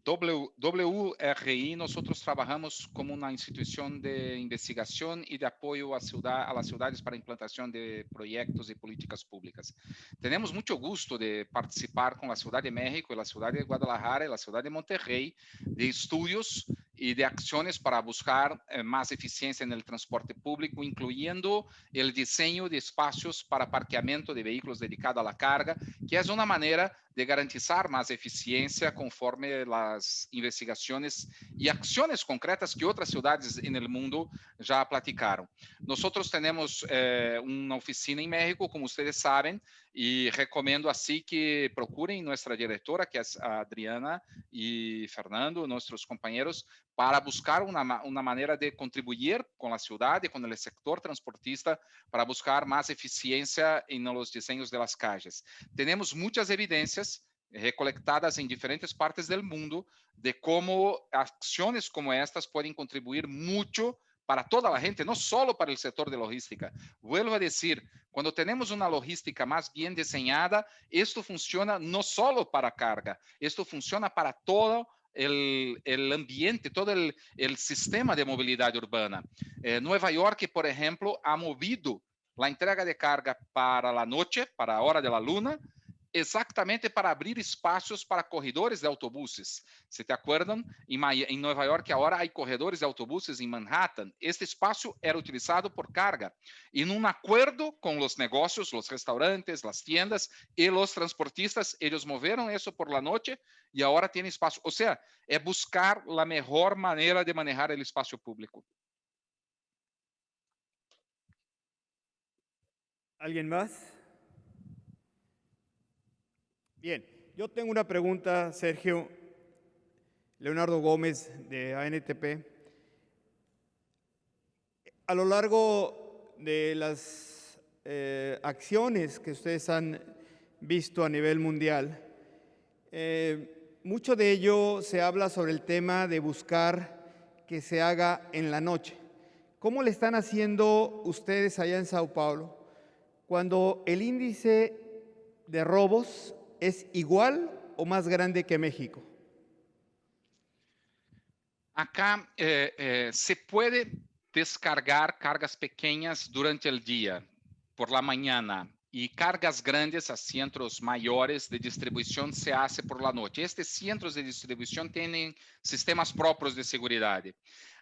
WRI, nosotros trabajamos como una institución de investigación y de apoyo a las ciudades para implantación de proyectos y políticas públicas. Tenemos mucho gusto de participar con la Ciudad de México y la Ciudad de Guadalajara y la Ciudad de Monterrey de estudios y de acciones para buscar más eficiencia en el transporte público, incluyendo el diseño de espacios para parqueamiento de vehículos dedicados a la carga, que es una manera de garantizar más eficiencia conforme las investigaciones y acciones concretas que otras ciudades en el mundo ya platicaron. Nosotros tenemos una oficina en México, como ustedes saben, y recomiendo así que procuren nuestra directora, que es Adriana, y Fernando, nuestros compañeros, para buscar una manera de contribuir con la ciudad y con el sector transportista para buscar más eficiencia en los diseños de las calles. Tenemos muchas evidencias recolectadas en diferentes partes del mundo de cómo acciones como estas pueden contribuir mucho para toda la gente, no solo para el sector de logística. Vuelvo a decir, cuando tenemos una logística más bien diseñada, esto funciona no solo para carga, esto funciona para todo el ambiente, todo el sistema de movilidad urbana. Nueva York, por ejemplo, ha movido la entrega de carga para la noche, para la hora de la luna, exactamente para abrir espacios para corredores de autobuses. ¿Se te acuerdan? En Nueva York ahora hay corredores de autobuses en Manhattan. Este espacio era utilizado por carga. En un acuerdo con los negocios, los restaurantes, las tiendas y los transportistas, ellos movieron eso por la noche y ahora tiene espacio. O sea, es buscar la mejor manera de manejar el espacio público. ¿Alguien más? Bien, yo tengo una pregunta, Sergio. Leonardo Gómez, de ANTP. A lo largo de las acciones que ustedes han visto a nivel mundial, mucho de ello se habla sobre el tema de buscar que se haga en la noche. ¿Cómo le están haciendo ustedes allá en Sao Paulo cuando el índice de robos es igual o más grande que México? Acá se puede descargar cargas pequeñas durante el día, por la mañana, y cargas grandes a centros mayores de distribución se hace por la noche. Estos centros de distribución tienen sistemas propios de seguridad.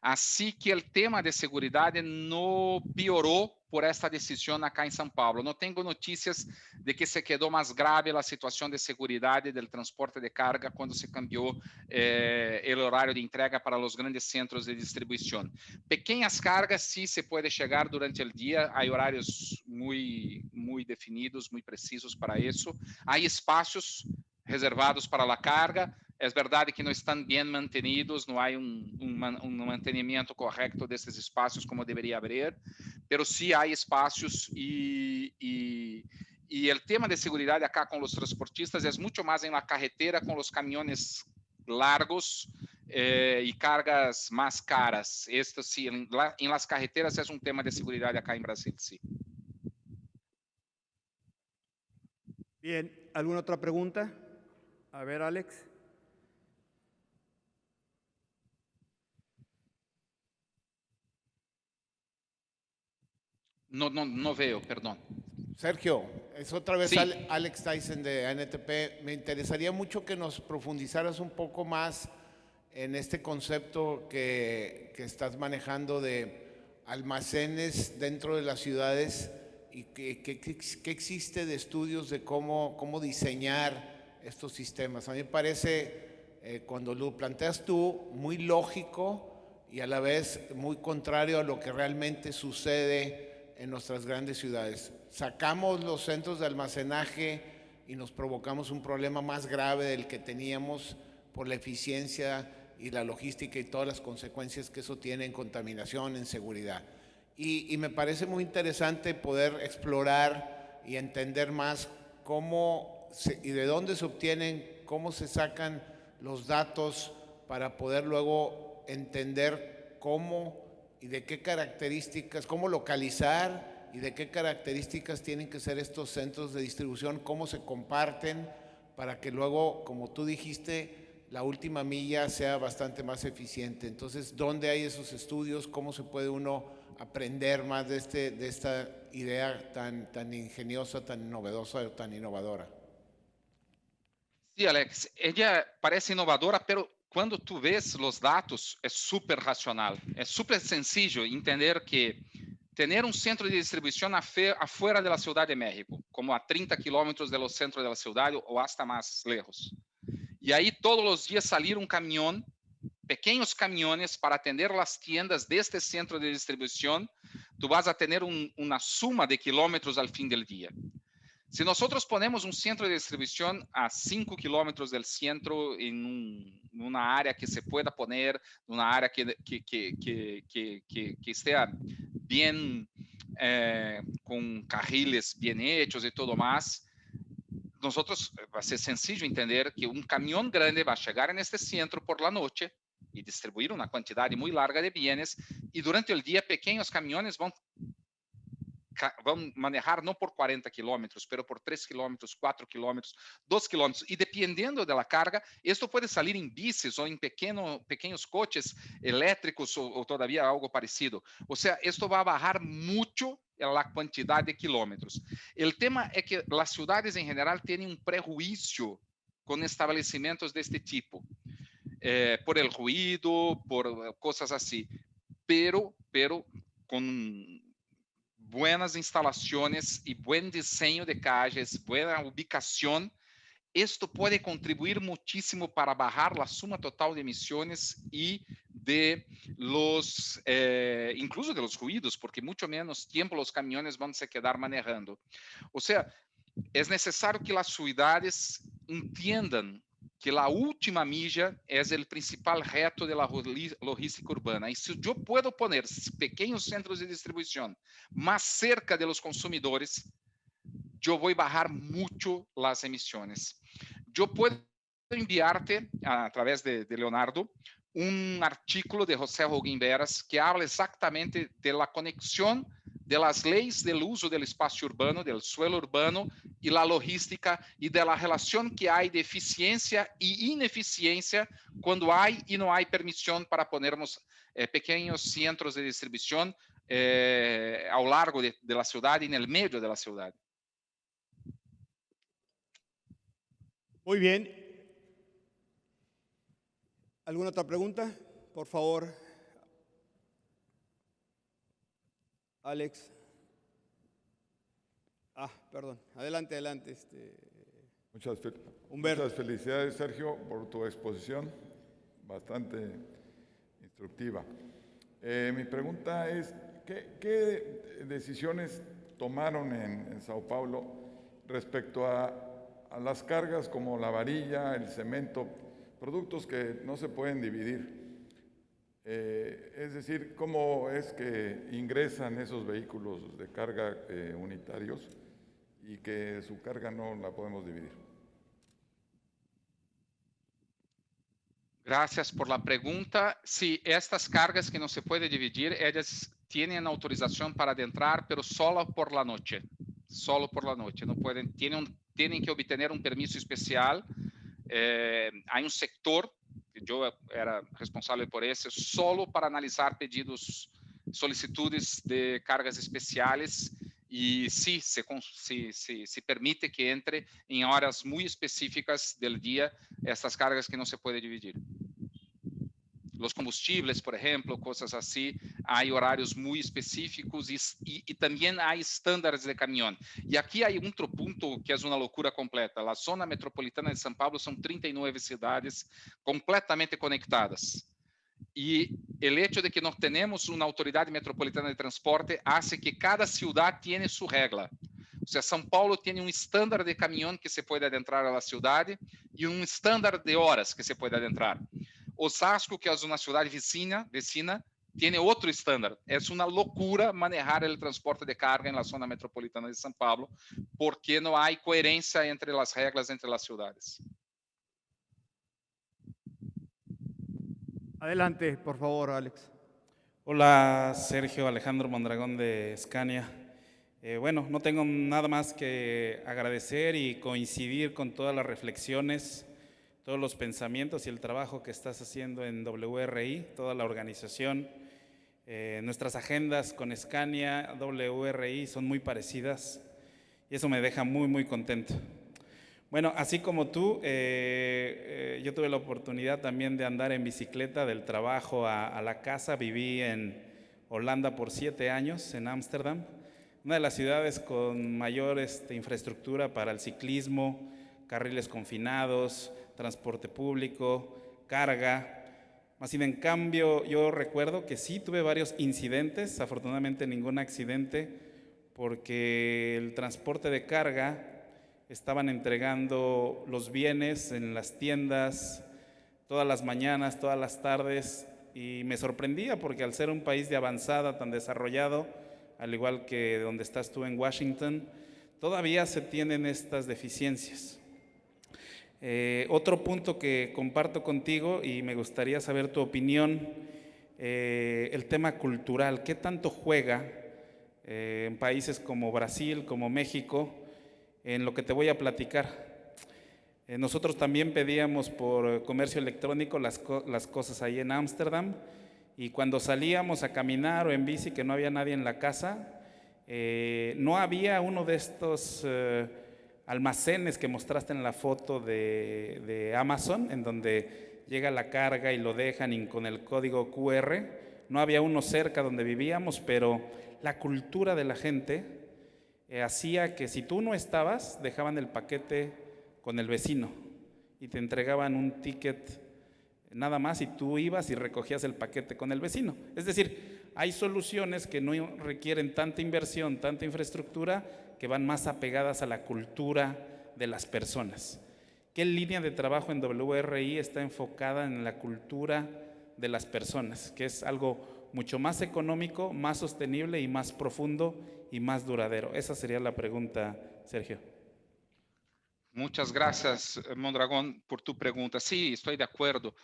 Así que el tema de seguridad no pioró por esta decisión acá en São Paulo. No tengo noticias de que se quedó más grave la situación de seguridad del transporte de carga cuando se cambió el horario de entrega para los grandes centros de distribución. Pequeñas cargas sí se puede llegar durante el día. Hay horarios muy definidos, muy precisos para eso. Hay espacios reservados para la carga. Es verdad que no están bien mantenidos, no hay un mantenimiento correcto de estos espacios como debería haber, pero sí hay espacios y el tema de seguridad acá con los transportistas es mucho más en la carretera con los camiones largos y cargas más caras. Esto sí, en las carreteras es un tema de seguridad acá en Brasil, sí. Bien, ¿alguna otra pregunta? A ver, Alex. No veo, perdón. Sergio, es otra vez Sí. Alex Tyson de ANTP. Me interesaría mucho que nos profundizaras un poco más en este concepto que estás manejando de almacenes dentro de las ciudades y qué existe de estudios de cómo diseñar estos sistemas. A mí me parece, cuando lo planteas tú, muy lógico y a la vez muy contrario a lo que realmente sucede en nuestras grandes ciudades. Sacamos los centros de almacenaje y nos provocamos un problema más grave del que teníamos por la eficiencia y la logística y todas las consecuencias que eso tiene en contaminación, en seguridad. Y me parece muy interesante poder explorar y entender más cómo y de dónde se obtienen, cómo se sacan los datos para poder luego entender cómo y de qué características, cómo localizar y de qué características tienen que ser estos centros de distribución, cómo se comparten para que luego, como tú dijiste, la última milla sea bastante más eficiente. Entonces, ¿dónde hay esos estudios? ¿Cómo se puede uno aprender más de esta idea tan ingeniosa, tan novedosa, tan innovadora? Sí, Alex, ella parece inovadora, pero quando tu ves os dados, é super racional. É super sencillo entender que ter centro de distribuição afuera da Ciudad de México, como a 30 kilómetros do centro da cidade ou hasta mais lejos. E aí todos os dias salir caminhão, pequenos caminhões para atender as tiendas deste centro de distribuição, tu vas a ter uma suma de quilômetros al fim del dia. Se nós ponemos centro de distribuição a 5 kilómetros del centro em uma área que se pueda poner, uma área que esteja bem, com carriles bem hechos e tudo mais, vai ser sencillo entender que caminhão grande vai chegar neste centro por la noche e distribuir uma quantidade muito larga de bienes, e durante o dia pequenos caminhões vão manejar não por 40 quilômetros, pero por 3 quilômetros, 4 quilômetros, 2 quilômetros, e dependendo da carga, isto pode sair em bicis ou em pequenos coches elétricos ou todavía algo parecido. Ou seja, isto vai bajar muito a quantidade de quilômetros. O tema é que as cidades em geral têm prejuízo com estabelecimentos deste tipo, por el ruído, por coisas assim, pero com buenas instalações e buen diseño de calles, buena ubicación, esto puede contribuir muchísimo para bajar la suma total de emisiones y de los, incluso de los ruidos, porque mucho menos tiempo los camiones van a se quedar manejando. O sea, es necesario que las ciudades entiendan que a última milla é o principal reto da logística urbana. E se eu posso pôr pequenos centros de distribuição mais cerca de los consumidores, eu vou bajar muito as emissões. Eu posso enviar-te, a través de Leonardo, artículo de José Joaquín Veras que habla exatamente da conexão de las leyes del uso del espacio urbano, del suelo urbano y la logística y de la relación que hay de eficiencia y ineficiencia cuando hay y no hay permisión para ponernos pequeños centros de distribución a lo largo de la ciudad y en el medio de la ciudad. Muy bien. ¿Alguna otra pregunta? Por favor. Alex. Perdón. Adelante. Humberto. Muchas felicidades, Sergio, por tu exposición, bastante instructiva. Mi pregunta es, ¿qué decisiones tomaron en Sao Paulo respecto a las cargas como la varilla, el cemento, productos que no se pueden dividir? Es decir, ¿cómo es que ingresan esos vehículos de carga unitarios y que su carga no la podemos dividir? Gracias por la pregunta. Sí, estas cargas que no se puede dividir, ellas tienen autorización para adentrar, pero solo por la noche. Solo por la noche. No pueden, tienen que obtener un permiso especial. Hay un sector, yo era responsable por ese, solo para analizar pedidos, solicitudes de cargas especiales. E sim, se permite que entre em horas muito específicas do dia essas cargas que não se pode dividir. los combustibles, por ejemplo, cosas así, hay horarios muy específicos y también hay estándares de camión. Y aquí hay otro punto que es una locura completa. La zona metropolitana de São Paulo son 39 ciudades completamente conectadas. Y el hecho de que no tenemos una autoridad metropolitana de transporte hace que cada ciudad tiene su regla. O sea, São Paulo tiene un estándar de camión que se puede adentrar a la ciudad y un estándar de horas que se puede adentrar. Osasco, que es una ciudad vecina, tiene otro estándar. Es una locura manejar el transporte de carga en la zona metropolitana de São Paulo porque no hay coherencia entre las reglas entre las ciudades. Adelante, por favor, Alex. Hola, Sergio Alejandro Mondragón de Scania. Bueno, no tengo nada más que agradecer y coincidir con todas las reflexiones, todos los pensamientos y el trabajo que estás haciendo en WRI, toda la organización. Nuestras agendas con Scania, WRI son muy parecidas y eso me deja muy, muy contento. Bueno, así como tú, yo tuve la oportunidad también de andar en bicicleta del trabajo a la casa. Viví en Holanda por 7 años, en Ámsterdam, una de las ciudades con mayor infraestructura para el ciclismo, carriles confinados, transporte público, carga. Más sin en cambio, yo recuerdo que sí tuve varios incidentes, afortunadamente ningún accidente, porque el transporte de carga estaban entregando los bienes en las tiendas todas las mañanas, todas las tardes, y me sorprendía porque al ser un país de avanzada, tan desarrollado, al igual que donde estás tú en Washington, todavía se tienen estas deficiencias. Otro punto que comparto contigo y me gustaría saber tu opinión, el tema cultural. ¿Qué tanto juega en países como Brasil, como México, en lo que te voy a platicar? Nosotros también pedíamos por comercio electrónico las cosas ahí en Ámsterdam, y cuando salíamos a caminar o en bici que no había nadie en la casa, no había uno de estos almacenes que mostraste en la foto de Amazon, en donde llega la carga y lo dejan y con el código QR. No había uno cerca donde vivíamos, pero la cultura de la gente hacía que si tú no estabas, dejaban el paquete con el vecino y te entregaban un ticket nada más y tú ibas y recogías el paquete con el vecino. Es decir, hay soluciones que no requieren tanta inversión, tanta infraestructura, que van más apegadas a la cultura de las personas. ¿Qué línea de trabajo en WRI está enfocada en la cultura de las personas? Que es algo mucho más económico, más sostenible y más profundo y más duradero. Esa sería la pregunta, Sergio. Muchas gracias, Mondragón, por tu pregunta. Sí, estoy de acuerdo.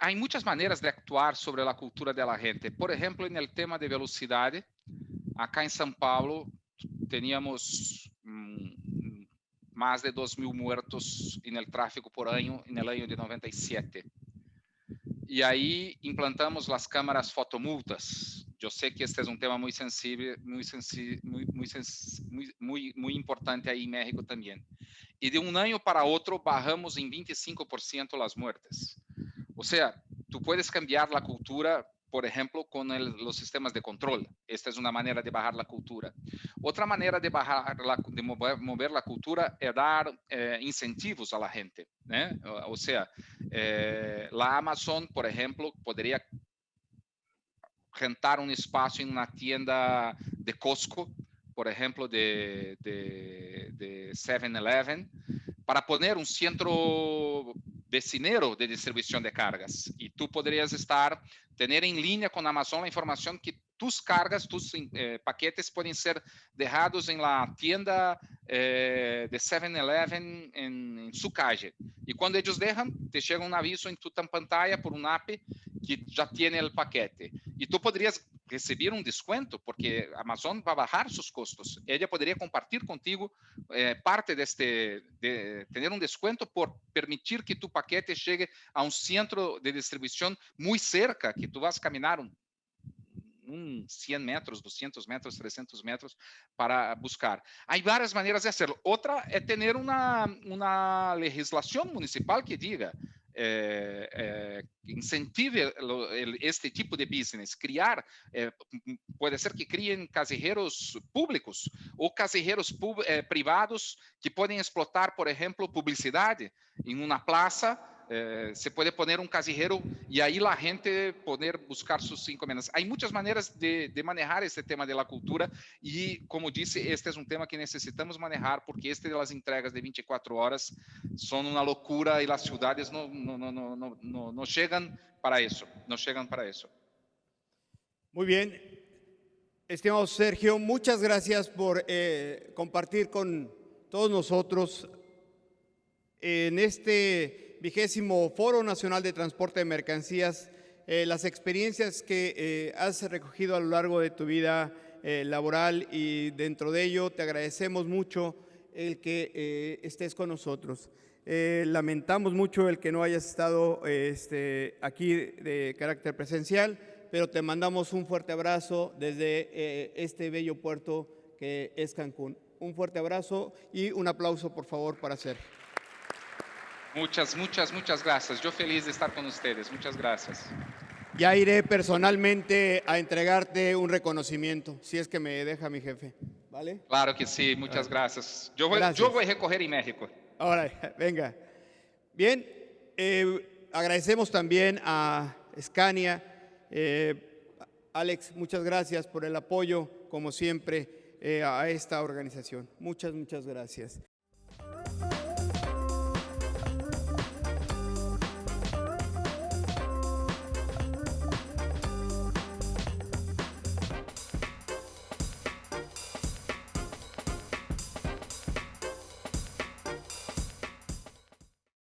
Hay muchas maneras de actuar sobre la cultura de la gente. Por ejemplo, en el tema de velocidad, acá en São Paulo teníamos más de 2.000 muertos en el tráfico por año en el año de 97. Y ahí implantamos las cámaras fotomultas. Yo sé que este es un tema muy sensible, muy importante ahí en México también. Y de un año para otro bajamos en 25% las muertes. O sea, tú puedes cambiar la cultura, por ejemplo, con los sistemas de control. Esta es una manera de bajar la cultura. Otra manera de mover la cultura es dar incentivos a la gente, ¿eh? O sea, la Amazon, por ejemplo, podría rentar un espacio en una tienda de Costco, por ejemplo, de 7-Eleven, para poner un centro vecinero de distribución de cargas. Y tú podrías tener en línea con Amazon la información que tus cargas, tus paquetes pueden ser dejados en la tienda de 7-Eleven en su calle. Y cuando ellos dejan, te llega un aviso en tu pantalla por un app que ya tiene el paquete. Y tú podrías recibir un descuento porque Amazon va a bajar sus costos. Ella podría compartir contigo parte de tener un descuento por permitir que tu paquete llegue a un centro de distribución muy cerca, que tú vas a caminar 100 metros, 200 metros, 300 metros para buscar. Hay varias maneras de hacerlo. Otra es tener una legislación municipal que diga incentive este tipo de business, criar, puede ser que críen casejeros públicos o casejeros privados que pueden explotar, por ejemplo, publicidad en una plaza. Se puede poner un casillero y ahí la gente poder buscar sus encomiendas. Hay muchas maneras de manejar este tema de la cultura y, como dice, este es un tema que necesitamos manejar porque este de las entregas de 24 horas son una locura y las ciudades no llegan para eso, no llegan para eso. Muy bien. Estimado Sergio, muchas gracias por compartir con todos nosotros en este 20º Foro Nacional de Transporte de Mercancías, las experiencias que has recogido a lo largo de tu vida laboral, y dentro de ello te agradecemos mucho el que estés con nosotros. Lamentamos mucho el que no hayas estado aquí de carácter presencial, pero te mandamos un fuerte abrazo desde este bello puerto que es Cancún. Un fuerte abrazo y un aplauso, por favor, para Sergio. Muchas gracias. Yo feliz de estar con ustedes. Muchas gracias. Ya iré personalmente a entregarte un reconocimiento, si es que me deja mi jefe, ¿vale? Claro que sí, muchas gracias. Yo voy a recoger en México. Ahora, venga. Bien, agradecemos también a Scania. Alex, muchas gracias por el apoyo, como siempre, a esta organización. Muchas gracias.